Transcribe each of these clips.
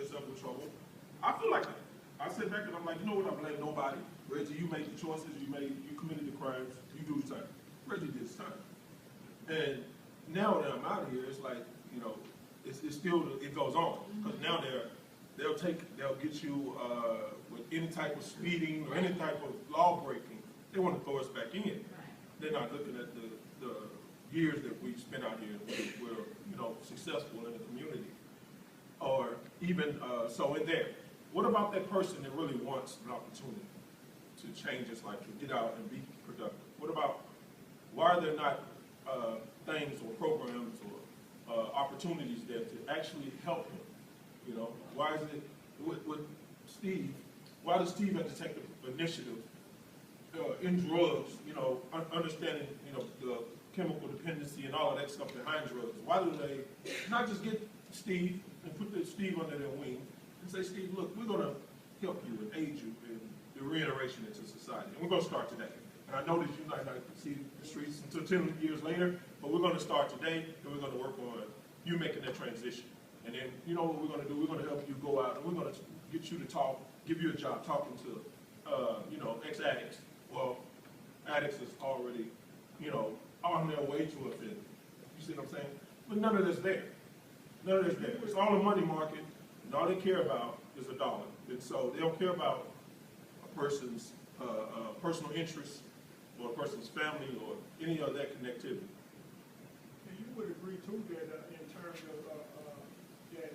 yourself in trouble. I feel like that. I sit back and I'm like, you know what? I blame nobody. Reggie, you made the choices. You committed the crimes. You do the time. Reggie did his time. And now that I'm out of here, it's like, you know, it's still, it goes on. Because now they'll get you with any type of speeding or any type of law breaking. They want to throw us back in. They're not looking at the years that we spent out here and we're, you know, successful in the community. Or even, so in there, what about that person that really wants an opportunity to change his life, to get out and be productive? What about, why are there not things or programs or opportunities there to actually help him? You know, why is it, with Steve, why does Steve have to take the initiative in drugs, you know, understanding, you know, the chemical dependency and all of that stuff behind drugs? Why do they not just get Steve and put Steve under their wing and say, Steve, look, we're going to help you and aid you in the reintegration into society. And we're going to start today. And I know that you might not see the streets until 10 years later, but we're going to start today, and we're going to work on you making that transition. And then, you know what we're going to do? We're going to help you go out, and we're going to get you to talk, give you a job talking to, you know, ex-addicts. Well, addicts is already, you know, on their way to offending. You see what I'm saying? But none of that's there. None of that's there. It's all a money market, and all they care about is a dollar. And so they don't care about a person's personal interests or a person's family or any of that connectivity. And you would agree, too, that in terms of that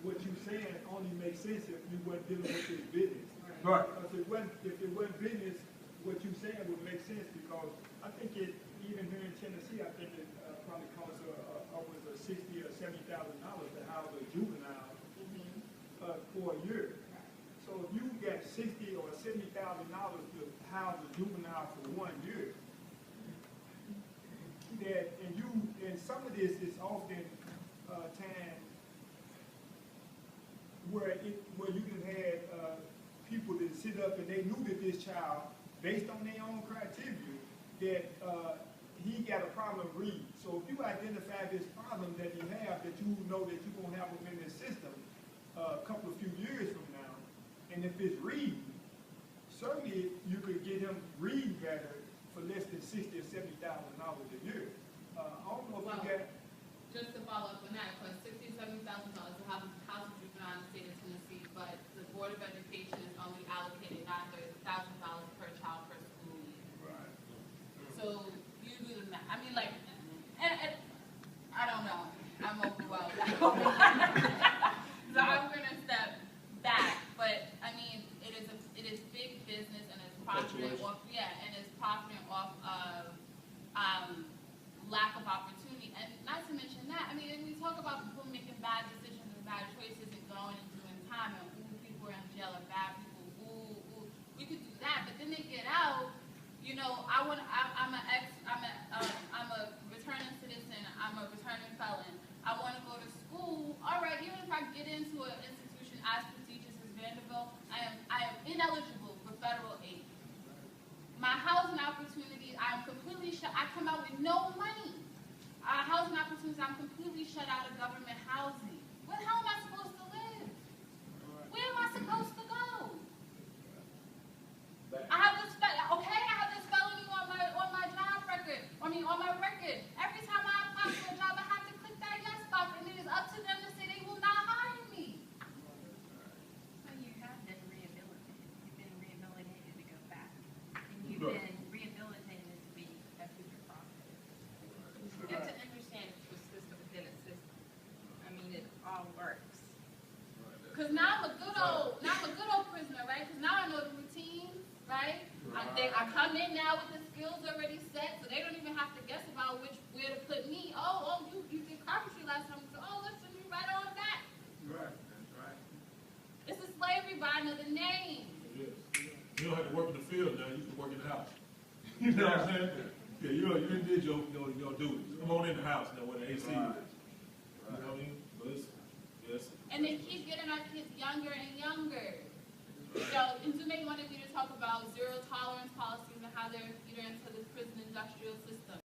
what you're saying only makes sense if you weren't dealing with his business. Right. Because if it wasn't business, what you're saying would make sense, because I think it, even here in Tennessee, I think it probably costs upwards of $60,000 or $70,000 to house a juvenile for a year. So if you get $60,000 or $70,000 to house a juvenile for 1 year, and some of this is often time where you can have people that sit up and they knew that this child, based on their own criteria, that he got a problem reading. So if you identify this problem that you have, that you know that you're going to have within the system a few years from now, and if it's reading, certainly you could get him reading better for less than $60,000 or $70,000 a year. I don't know if you got. Just to follow up on that, because $60,000 to $70,000 to have a house of juvenile in the state of Tennessee, but the Board of Education is only allocated $930,000 per child per school year. Right. So you do the math. I mean, like, and I don't know. I'm overwhelmed. So I'm gonna step back, but I mean, it is big business and it's profiting off, and it's profiting off of lack of opportunity. And not to mention that, I mean, when we talk about people making bad decisions and bad choices and going and doing time and people are in jail are bad people, we could do that, but then they get out, you know, I'm a returning citizen, I'm a returning felon, I want to go to school, all right, even if I get into an institution as prestigious as Vanderbilt, I am ineligible for federal aid. My housing opportunities, I'm completely shut. I come out with no money. Housing opportunities, I'm completely shut out of government housing. How am I supposed to live? Where am I supposed to go? I have this felony on my job record. On my record. Every time I apply for a job, I have to click that yes box, and it is up to them to say they will not hire me. Well, you have been rehabilitated. You've been rehabilitated to go back. And you've been rehabilitated to be a future prophet. You have to understand it's a system within a system. I mean, it all works. Because now I'm a good old prisoner, right? Because now I know the routine, right? I come in now with the skills already set, so they don't even have to guess about where to put me. Oh, you did carpentry last time, so let's send you right on that. Right, that's right. It's a slavery by another name. Yes. You don't have to work in the field now, you can work in the house. You know what I'm saying? Yeah, you did your duties. Come on in the house now when the AC is. You know what I mean? But yes. And they keep getting our kids younger and younger. And Zume wanted me to talk about zero tolerance policies and how they're feeding into the prison industrial system.